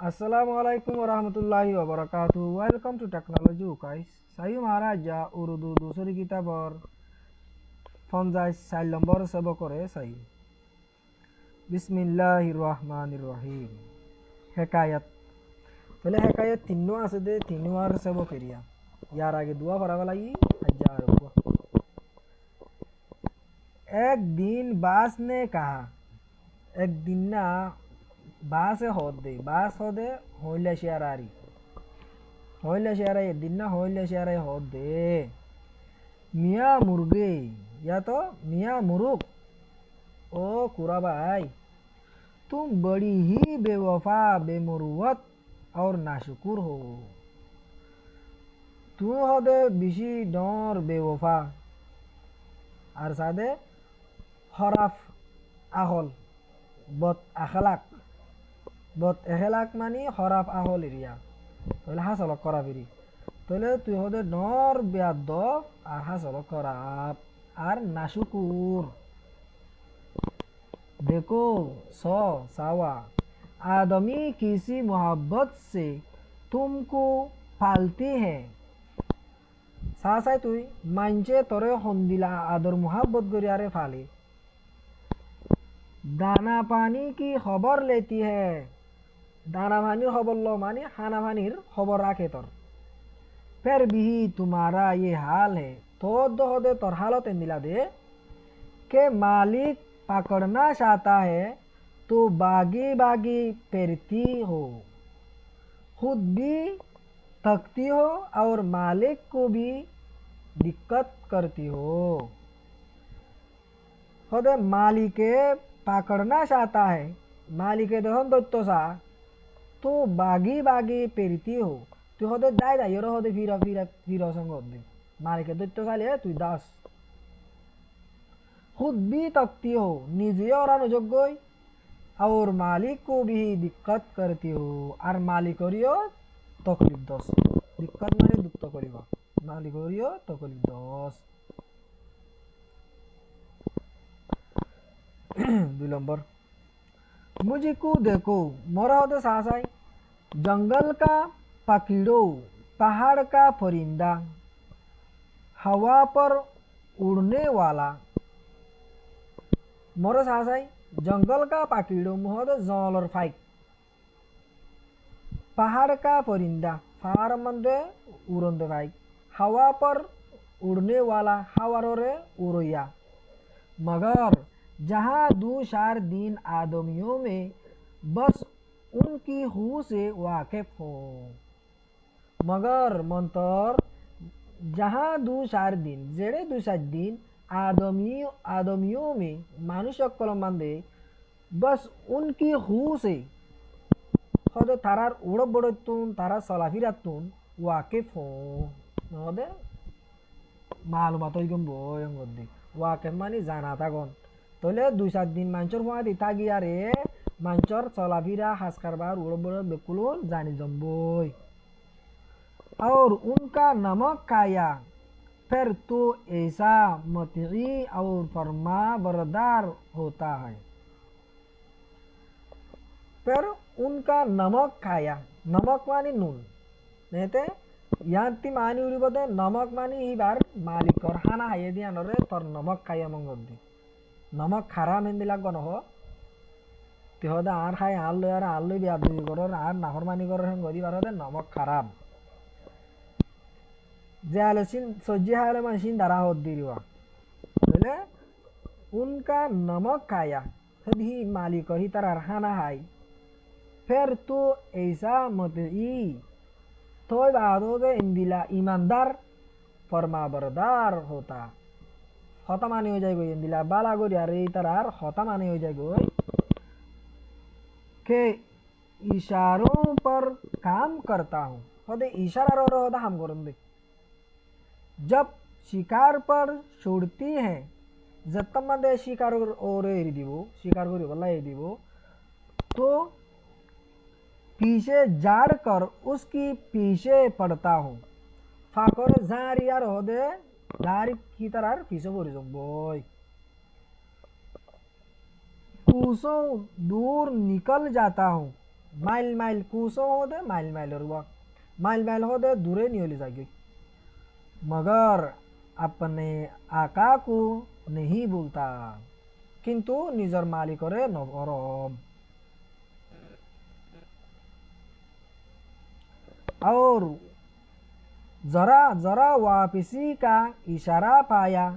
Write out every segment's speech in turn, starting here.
Assalamualaikum warahmatullahi wabarakatuh. Welcome to Technology guys. Saya Maharaja Urdu दूसरी किताब और fungi साइल number सब करे सही. बिस्मिल्लाहिर्रहमानिर्रहीम. हेकायत. पहले हेकायत तीनों आसे दे तीनों आर सब करिया. यार आगे दुआ फरावा लगी हजार रुपया. एक दिन बास ने कहा. एक दिन ना बास होदे होइले शेरारी होइले शेराई दिन ना होइले शेराई होदे मियाँ मुर्गे या तो मियाँ मुर्ग ओ कुराबाई तुम बड़ी ही बेवफा बेमुरुवत और नाशुकुर हो. तू होदे बिशी डोर बेवफा और सादे खराफ आहल बद एखलाक मानी खराफ आहल एरिया তাহলে হাসল করাব এরি তাহলে তুই হদে নর বেয়াদব আর হাসল করাব আর নাশুকুর. देखो सावा आदमी किसी मोहब्बत से तुमको पालती है. सासाय तुई मांचे तोरे हंदिला आदर मोहब्बत गरियारे फाले. दाना पानी की खबर लेती है. दाना पानी खबर लो मानी खाना पानीर खबर राखे तोर. फिर भी तुम्हारा ये हाल है तो दो दे तोर हालत मिला दे के मालिक पकड़ना चाहता है तो बागी बागी फिरती हो. खुद भी थकती हो और मालिक को भी दिक्कत करती हो. खुद मालिक पकड़ना चाहता है मालिक देखो दत्तो सा तो बागी बागी फिरती हो তুই হদে দায় দায় ওরা হদে ফিরা ফিরা ফিরা সঙ্গ হদে মালিকের দৈত্য চালিয়ে তুই দাস. खुद भी तकती हो নিজে ওরা যোগ্যই और मालिक को भी दिक्कत करती हो আর মালিকরিও তকলিফ দস. দিক্কত মানে দুঃখ করিব মালিকরিও তকলিফ দস. 2 नंबर मुझको देखो मोरा होते सासाई जंगल का पकीड़ो पहाड़ का परिंदा हवा पर उड़ने वाला. मोरा सासाई जंगल का पकीड़ो मोहदे जंगलर फाइक पहाड़ का परिंदा पहाड़ मंदे उड़ंदे फाइक हवा पर उड़ने वाला हवारोरे उड़िया. मगर जहाँ 2-4 दिन आदमियों में बस उनकी हू से वाकिफ हो. मगर मंतर जहाँ 2-4 दिन जेड़े 2-4 दिन आदमियों में मानुष्य कलमांदे बस उनकी हू से हदे तारार उड़ब बड़तुन तारा सलाफिरातुन वाकिफ हो. हदे मालूमात होइगम बोयंग गद्दी वाकिफ मानी जाना थागन তাহলে 2-4 दिन मांचर हुआ दिता गया रे मांचर चलाफिरा हास कारबार उड़ब बड़ब बेकुलुन जानी जम्बोई. और उनका नमक खाया फिर तो ऐसा मती और फरमा बरदार होता है. फिर उनका नमक खाया नमक मानी नून नेते यांती मानी उड़ी बदे नमक मानी ही बार मालिक और खाना हाये दिया नरे तोर नमक खाया मंगदी नमक खारा मेहंदी लागो न हो तेहदे आर खाई आर लो बेयादबी करो आर नाफरमानी करो गदी बार नमक खाराब जे आलोचिन सज्जी हाले मानसिन दारा होत दिरिवा बोले उनका नमक खाया सदी मालिक ही तार खाना हाई फिर तो ऐसा मत तो बादो दे इंदिला ईमानदार फरमा बरदार होता. हता माने हो जाएगा इंदिला बाला गोरी अरे तार हता माने हो जाएगा के इशारों पर काम करता हूँ. हदे इशारा रो होता हम करूँ दे जब शिकार पर छोड़ती है जब मदे शिकार और दिवो शिकार करी वाला दिवो तो पीछे जाड़ कर उसकी पीछे पड़ता हूँ. फाकर झारियार होदे दारी की तरह पीछे बोरी बोय. कोसों दूर निकल जाता हूँ माइल माइल कूसो हो दे माइल माइल रुआ माइल माइल हो दे दूरे नियोली जागी मगर अपने आका को नहीं भूलता किंतु निजर मालिकरे नगरम और जरा जरा वापसी का इशारा पाया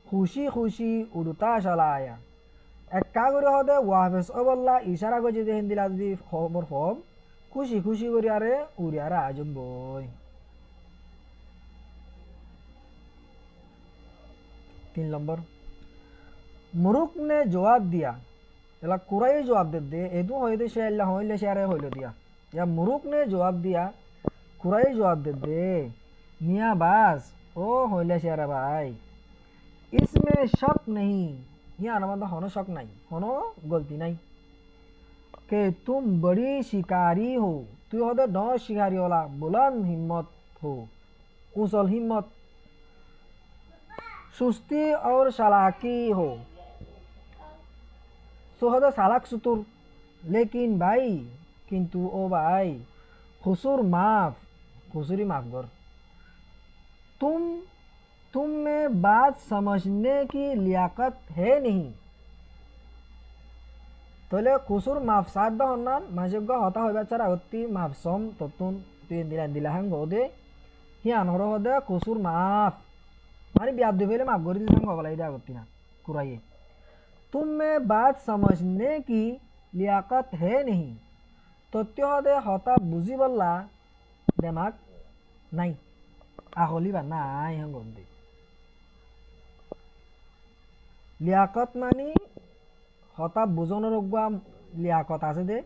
खुशी खुशी उड़ता चला आया एक्का करे होदे वापस अबल्ला इशारा को যদি হিন্দিলা যদি খবর হম খুশি খুশি করে আরে উড়ে আরে আজম বই 3 नंबर मुरुक ने जवाब दिया एला कुराई जवाब दे एदु होइदे से अल्लाह होइले से अरे होइलो दिया या मुरुक ने जवाब दिया कुराई जवाब दे मियाँ बास ओ होइले से अरे भाई इसमें शक नहीं यहाँ मतलब होनो शक नहीं होनो गलती नहीं कि तुम बड़ी शिकारी हो तू हो दो शिकारी वाला बुलंद हिम्मत हो उसल हिम्मत सुस्ती और चालाकी हो सो हो दो सालाक सुतुर लेकिन भाई किंतु ओ भाई खुसूर माफ खुसूरी माफ कर तुम में बात समझने की लियाकत है नहीं तोले खुसूर माफ साथ दा होन्नान माजेगा होता होगा चारा होती माफ सम तोतुन तु दिला दिला हंग होदे ही अनहरो होदे खुसूर माफ मारी ब्याद दे पहले माफ कर दी संग होगला इधर होती ना कुराये तुम में बात समझने की लियाकत है नहीं तो त्यो होदे होता बुझी बल्ला दिमाग नहीं आहोली बा नाई हंग होंदे लियाकत मानी हता बुझनर लियाकत আছে দে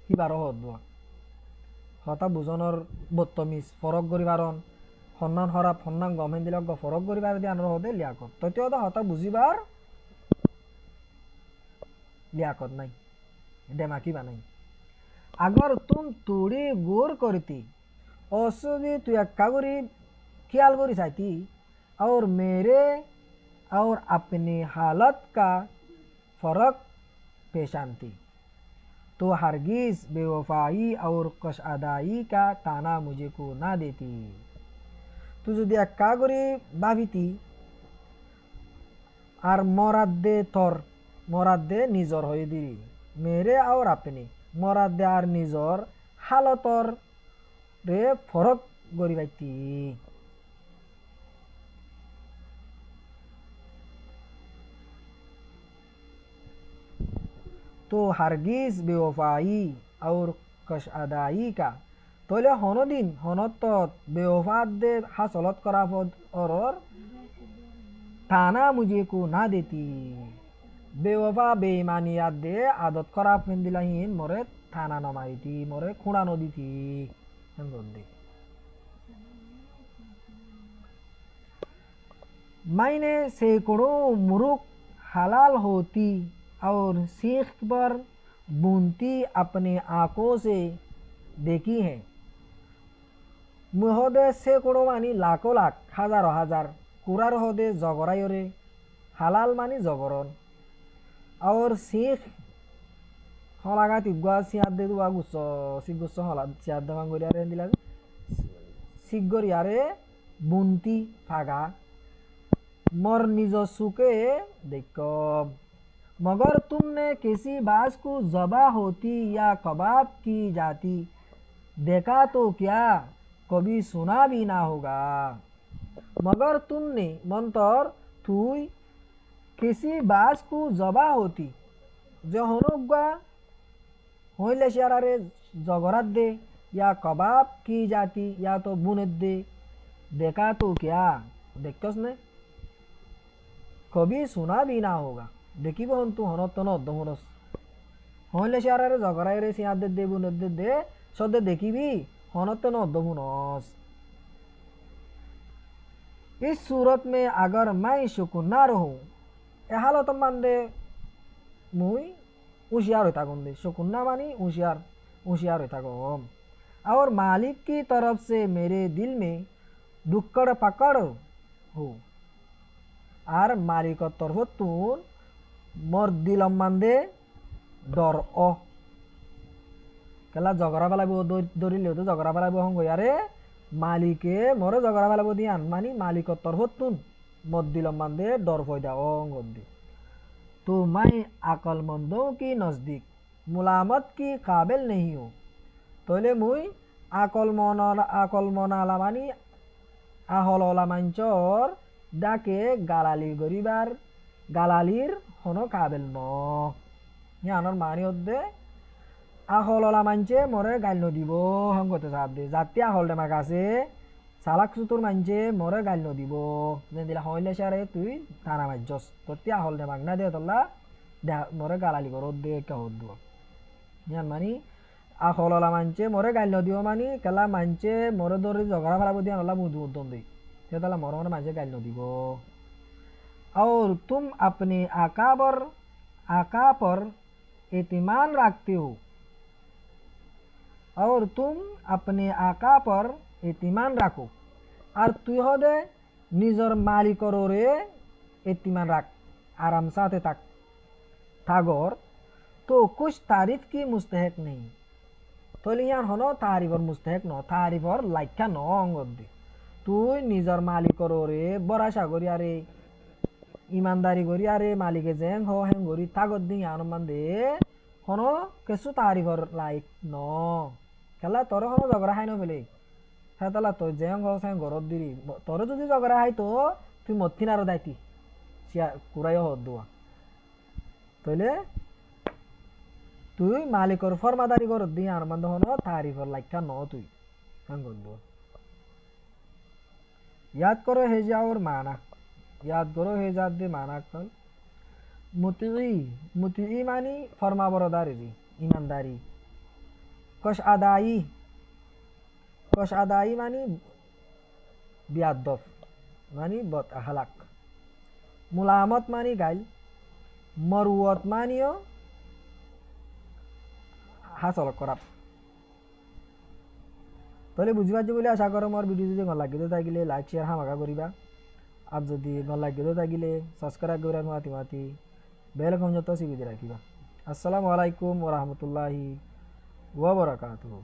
সিবারো হদবা হতা বুঝনর বত্তমিজ ফরক করিবারন সন্মান হরা সন্মান গমেন দিলক ফরক করিবার দি আনর হদে লিয়াকত ততে হতা বুঝিবার लियाकत नहीं डेमाकी बा नहीं अगर तुम थोड़ी गौर करती औषधि तु एक्का करी ख्याल करी चाहती और मेरे और अपनी हालत का फ़र्क पेशानती तो हरगिज़ बेवफाई और कशअदाई का ताना मुझे को ना देती तू যদি एक्का करी भाबीती और मरादे निजर हो दिली मेरे और अपनी मरादे और निजर हालतर रे फरक गरी पाइती तो हरगिज़ बेवफाई और कशअदाई का तोले हनो दिन हनत बेवफात दे हासलत करा और थाना मुझे को ना देती बेवफा बेईमानी याद दे आदत करा फेंदिलाहीन मोरे थाना न मारीती मोरे खुड़ा न दीती दे मैंने सैकड़ों मुरुक हलाल होती और सीख पर बुनती अपने आंखों से देखी है मुहदे सैकड़ों मानी लाखों लाख हजारों हजार कुरार होदे जगरायोरे हालाल मानी जगरन और सीख हलागा तिगुआ सियाद दे दुआ गुस्सो सिगुस्सो हला सियाद दे मांगोरी आरे दिला सिगोरी आरे बुनती फागा मोर निजो सुके देखो मगर तुमने किसी बाज को ज़बा होती या कबाब की जाती देखा तो क्या कभी सुना भी ना होगा मगर तुमने मंतर तुई किसी बाज को ज़बा होती जो होनुगा होइले शेरारे जगरत दे या कबाब की जाती या तो बुनत दे देखा तो क्या देखतोस ने कभी सुना भी ना होगा देखी हन तू हनत तो नदमुनस होइले शेरारे जगराय रे सियाद दे बुनत दे सदे देखी भी हनत तो नदमुनस इस सूरत में अगर मैं शुकुर ना रहूं ए हालत मानदे मुई होशियार होता दे शुकुर ना मानी होशियार होता और मालिक की तरफ से मेरे दिल में दुक्कड़ पकड़ हो और मालिक तरफ तुन मोर दिल मानदे डर কেলা জগরা পেলাব ধরিলেও তো জগরা পেলাব হং আরে মালিকে মরে জগরা পেলাব দিয়ান মানে মালিকর তরফতুন মদ দিলম বান্ধে ডর ফয়দা অঙ্গ দি তো মাই আকলমন্দों की नजदीक मुलामत की काबिल नहीं हूँ তইলে মুই আকল মনালা মানি আহললা মাঞ্চর ডাকে গালালির হনো কাবেল ন ইয়ানোর মানি হদ্দে আহললা মানছে মরে গাইল নদিব হংগতে চাপ দে যাতে আহল ডেমাক আছে চালাক চুতুর মানছে মরে গাইল নদিব যেন দিলা হইলে সারে তুই টানা মারছস তোর আহল ডেমাক না দে তোলা মরে গালালি করত দে কে হদ্দ ইয়ান মানি আহললা মানছে মরে গাইল নদিব মানি কেলা মানছে মরে ধরে ঝগড়া ফেলাব দিয়া নলা মুদ উদ্দন দেই সে তালা মরে মরে মানছে গাইল নদিব और तुम अपने आका पर एतमान रखते हो और तुम अपने आका पर एतमान रखो और तुई हदे निजर मालिकर रे एतमान रख आराम साथे थागोर तो कुछ तारीफ की मुस्तहक नहीं तो लियान हनो तारीफर मुस्तहक न तारीफर लाइका न अंगद दे তুই নিজর মালিকৰ রে বরাশা করি আরে ইমানদারি করি আরে মালিকে যেং হ হেং করি তাগত দিন আনমান দে হনো কিছু তারিফর লাইক ন খেলা তোর হনো ঝগড়া খাই ন ফেলে হ্যাঁ তালা তোর যেং হ সেং ঘরত দিলি তোর যদি ঝগড়া খাই তো তুই মথিন আরো দায়িত্ব সিয়া কুড়াইও হত দোয়া তইলে তুই মালিকর ফরমাদারি ঘরত দিন আনমান দে হনো তারিফর লাইকা ন তুই হেং কর দোয়া याद करो हेजा और माना याद करो हेजा दे माना कल मुती मानी फरमा बरदारी ईमानदारी कश अदाई मानी बियादफ मानी बद अखलाक मुलामत मानी गाइल मरुवत मानियो हासल करा তাহলে বুঝি পাচ্ছি বলে আশা করো মোর ভিডিও যদি ভাল লাগিলে থাকিলে লাইক শেয়ার হামাকা করিবা আর যদি ভাল লাগিলে থাকিলে সাবস্ক্রাইব করার মাতি বেল আইকন যত সিবি রাখিবা। আসসালামু আলাইকুম ওয়া রাহমাতুল্লাহি ওয়া বারাকাতুহু।